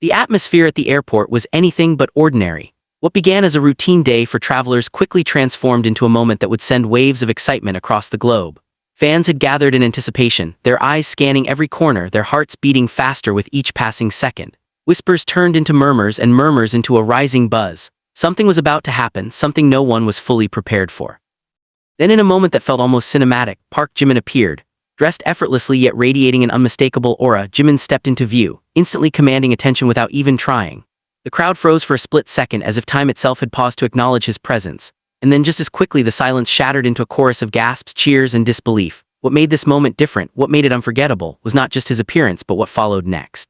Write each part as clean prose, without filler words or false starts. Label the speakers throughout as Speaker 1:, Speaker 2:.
Speaker 1: The atmosphere at the airport was anything but ordinary. What began as a routine day for travelers quickly transformed into a moment that would send waves of excitement across the globe. Fans had gathered in anticipation, their eyes scanning every corner, their hearts beating faster with each passing second. Whispers turned into murmurs and murmurs into a rising buzz. Something was about to happen, something no one was fully prepared for. Then in a moment that felt almost cinematic, Park Jimin appeared. Dressed effortlessly yet radiating an unmistakable aura, Jimin stepped into view, instantly commanding attention without even trying. The crowd froze for a split second as if time itself had paused to acknowledge his presence, and then just as quickly the silence shattered into a chorus of gasps, cheers, and disbelief. What made this moment different, what made it unforgettable, was not just his appearance but what followed next.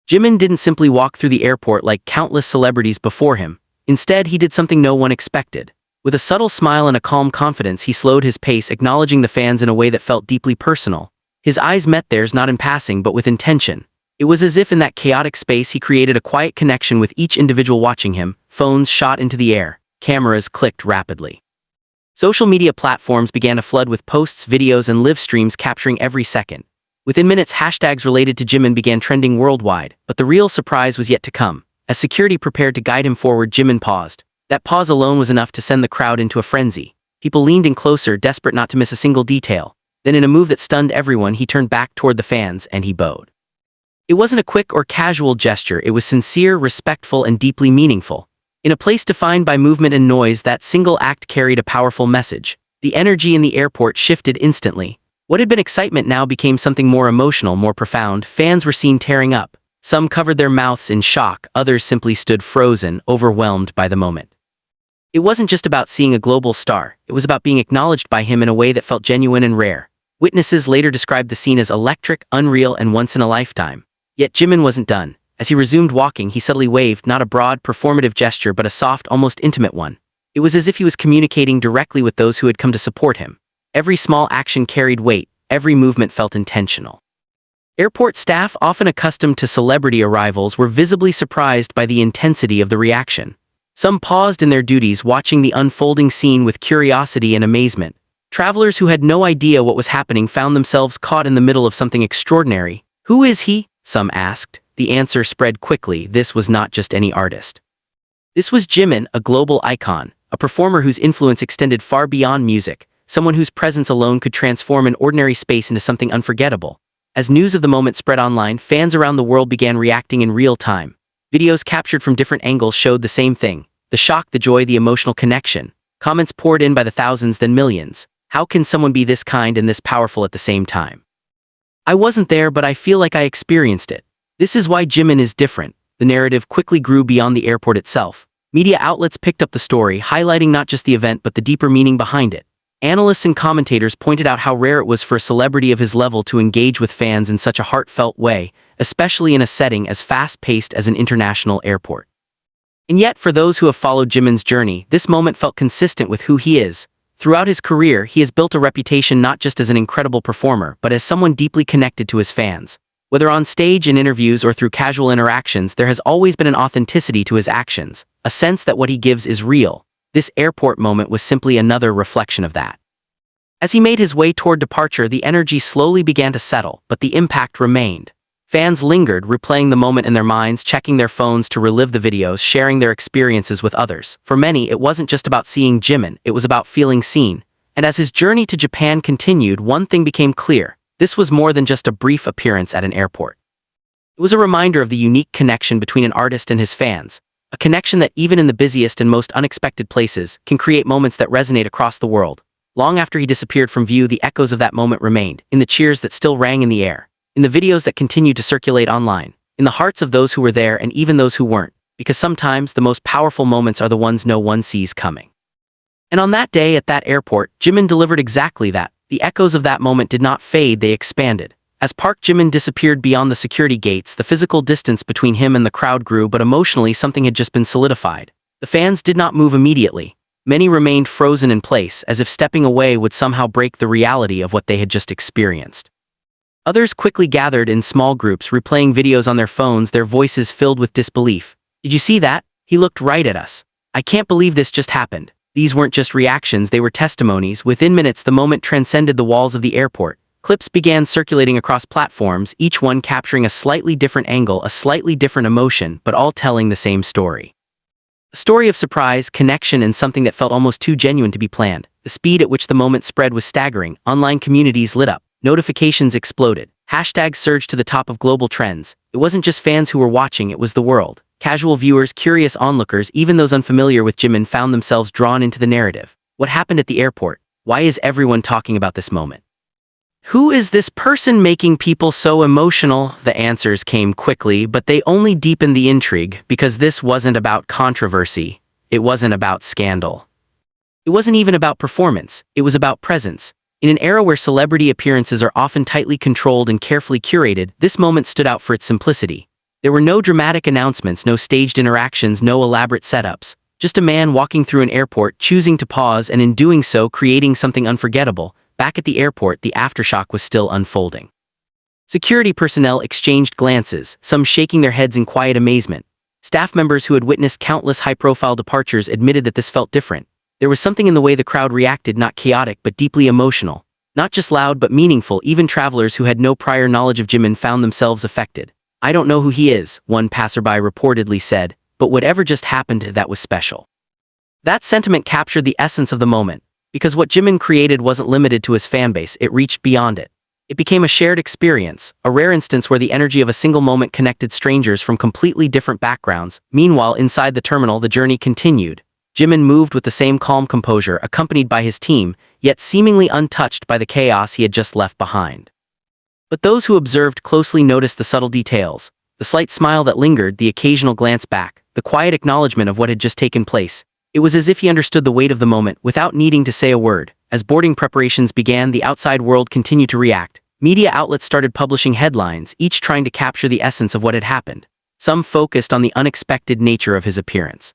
Speaker 1: Jimin didn't simply walk through the airport like countless celebrities before him. Instead, he did something no one expected. With a subtle smile and a calm confidence, he slowed his pace, acknowledging the fans in a way that felt deeply personal. His eyes met theirs not in passing but with intention. It was as if in that chaotic space he created a quiet connection with each individual watching him. Phones shot into the air. Cameras clicked rapidly. Social media platforms began to flood with posts, videos, and live streams capturing every second. Within minutes, hashtags related to Jimin began trending worldwide, but the real surprise was yet to come. As security prepared to guide him forward, Jimin paused. That pause alone was enough to send the crowd into a frenzy. People leaned in closer, desperate not to miss a single detail. Then in a move that stunned everyone, he turned back toward the fans and he bowed. It wasn't a quick or casual gesture, it was sincere, respectful, and deeply meaningful. In a place defined by movement and noise, that single act carried a powerful message. The energy in the airport shifted instantly. What had been excitement now became something more emotional, more profound. Fans were seen tearing up. Some covered their mouths in shock, others simply stood frozen, overwhelmed by the moment. It wasn't just about seeing a global star, it was about being acknowledged by him in a way that felt genuine and rare. Witnesses later described the scene as electric, unreal, and once in a lifetime. Yet Jimin wasn't done. As he resumed walking, he subtly waved, not a broad, performative gesture but a soft, almost intimate one. It was as if he was communicating directly with those who had come to support him. Every small action carried weight, every movement felt intentional. Airport staff, often accustomed to celebrity arrivals, were visibly surprised by the intensity of the reaction. Some paused in their duties, watching the unfolding scene with curiosity and amazement. Travelers who had no idea what was happening found themselves caught in the middle of something extraordinary. "Who is he?" some asked. The answer spread quickly: this was not just any artist. This was Jimin, a global icon, a performer whose influence extended far beyond music, someone whose presence alone could transform an ordinary space into something unforgettable. As news of the moment spread online, fans around the world began reacting in real time. Videos captured from different angles showed the same thing: the shock, the joy, the emotional connection. Comments poured in by the thousands, then millions. How can someone be this kind and this powerful at the same time? "I wasn't there, but I feel like I experienced it. This is why Jimin is different." The narrative quickly grew beyond the airport itself. Media outlets picked up the story, highlighting not just the event but the deeper meaning behind it. Analysts and commentators pointed out how rare it was for a celebrity of his level to engage with fans in such a heartfelt way, especially in a setting as fast-paced as an international airport. And yet, for those who have followed Jimin's journey, this moment felt consistent with who he is. Throughout his career, he has built a reputation not just as an incredible performer, but as someone deeply connected to his fans. Whether on stage, in interviews, or through casual interactions, there has always been an authenticity to his actions, a sense that what he gives is real. This airport moment was simply another reflection of that. As he made his way toward departure, the energy slowly began to settle, but the impact remained. Fans lingered, replaying the moment in their minds, checking their phones to relive the videos, sharing their experiences with others. For many, it wasn't just about seeing Jimin, it was about feeling seen. And as his journey to Japan continued, one thing became clear: this was more than just a brief appearance at an airport. It was a reminder of the unique connection between an artist and his fans, a connection that even in the busiest and most unexpected places can create moments that resonate across the world. Long after he disappeared from view, the echoes of that moment remained, in the cheers that still rang in the air, in the videos that continued to circulate online, in the hearts of those who were there and even those who weren't, because sometimes the most powerful moments are the ones no one sees coming. And on that day at that airport, Jimin delivered exactly that. The echoes of that moment did not fade, they expanded. As Park Jimin disappeared beyond the security gates, the physical distance between him and the crowd grew, but emotionally something had just been solidified. The fans did not move immediately. Many remained frozen in place, as if stepping away would somehow break the reality of what they had just experienced. Others quickly gathered in small groups, replaying videos on their phones, their voices filled with disbelief. "Did you see that? He looked right at us. I can't believe this just happened." These weren't just reactions, they were testimonies. Within minutes, the moment transcended the walls of the airport. Clips began circulating across platforms, each one capturing a slightly different angle, a slightly different emotion, but all telling the same story. A story of surprise, connection, and something that felt almost too genuine to be planned. The speed at which the moment spread was staggering. Online communities lit up. Notifications exploded. Hashtags surged to the top of global trends. It wasn't just fans who were watching, it was the world. Casual viewers, curious onlookers, even those unfamiliar with Jimin found themselves drawn into the narrative. What happened at the airport? Why is everyone talking about this moment? Who is this person making people so emotional? The answers came quickly, but they only deepened the intrigue, because this wasn't about controversy. It wasn't about scandal. It wasn't even about performance. It was about presence. In an era where celebrity appearances are often tightly controlled and carefully curated, this moment stood out for its simplicity. There were no dramatic announcements, no staged interactions, no elaborate setups. Just a man walking through an airport, choosing to pause, and in doing so creating something unforgettable. Back at the airport, the aftershock was still unfolding. Security personnel exchanged glances, some shaking their heads in quiet amazement. Staff members who had witnessed countless high-profile departures admitted that this felt different. There was something in the way the crowd reacted, not chaotic but deeply emotional. Not just loud but meaningful. Even travelers who had no prior knowledge of Jimin found themselves affected. "I don't know who he is," one passerby reportedly said, "but whatever just happened, that was special." That sentiment captured the essence of the moment. Because what Jimin created wasn't limited to his fanbase, it reached beyond it. It became a shared experience, a rare instance where the energy of a single moment connected strangers from completely different backgrounds. Meanwhile, inside the terminal, the journey continued. Jimin moved with the same calm composure, accompanied by his team, yet seemingly untouched by the chaos he had just left behind. But those who observed closely noticed the subtle details, the slight smile that lingered, the occasional glance back, the quiet acknowledgement of what had just taken place. It was as if he understood the weight of the moment without needing to say a word. As boarding preparations began, the outside world continued to react. Media outlets started publishing headlines, each trying to capture the essence of what had happened. Some focused on the unexpected nature of his appearance.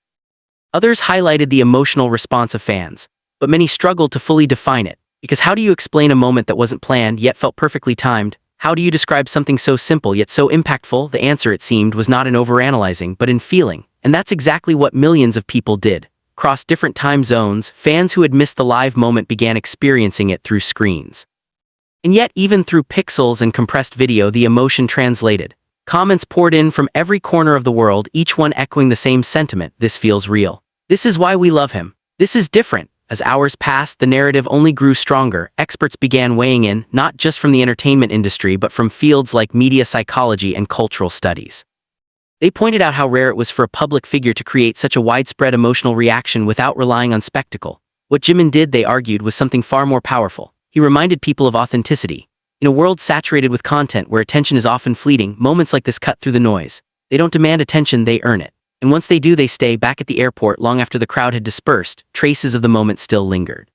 Speaker 1: Others highlighted the emotional response of fans, but many struggled to fully define it. Because how do you explain a moment that wasn't planned yet felt perfectly timed? How do you describe something so simple yet so impactful? The answer, it seemed, was not in overanalyzing, but in feeling. And that's exactly what millions of people did. Across different time zones, fans who had missed the live moment began experiencing it through screens. And yet, even through pixels and compressed video, the emotion translated. Comments poured in from every corner of the world, each one echoing the same sentiment: "This feels real. This is why we love him. This is different." As hours passed, the narrative only grew stronger. Experts began weighing in, not just from the entertainment industry but from fields like media psychology and cultural studies. They pointed out how rare it was for a public figure to create such a widespread emotional reaction without relying on spectacle. What Jimin did, they argued, was something far more powerful. He reminded people of authenticity. In a world saturated with content where attention is often fleeting, moments like this cut through the noise. They don't demand attention, they earn it. And once they do, they stay. Back at the airport, long after the crowd had dispersed, traces of the moment still lingered.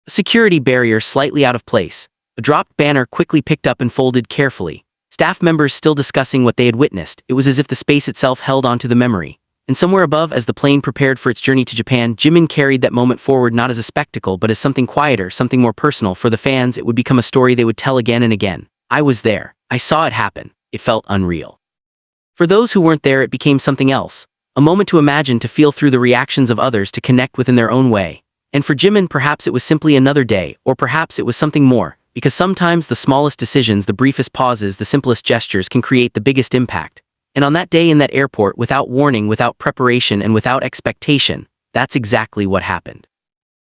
Speaker 1: A security barrier slightly out of place. A dropped banner quickly picked up and folded carefully. Staff members still discussing what they had witnessed. It was as if the space itself held onto the memory. And somewhere above, as the plane prepared for its journey to Japan, Jimin carried that moment forward, not as a spectacle but as something quieter, something more personal. For the fans, it would become a story they would tell again and again. "I was there. I saw it happen. It felt unreal." For those who weren't there, it became something else. A moment to imagine, to feel through the reactions of others, to connect within their own way. And for Jimin, perhaps it was simply another day, or perhaps it was something more. Because sometimes the smallest decisions, the briefest pauses, the simplest gestures can create the biggest impact. And on that day in that airport, without warning, without preparation, and without expectation, that's exactly what happened.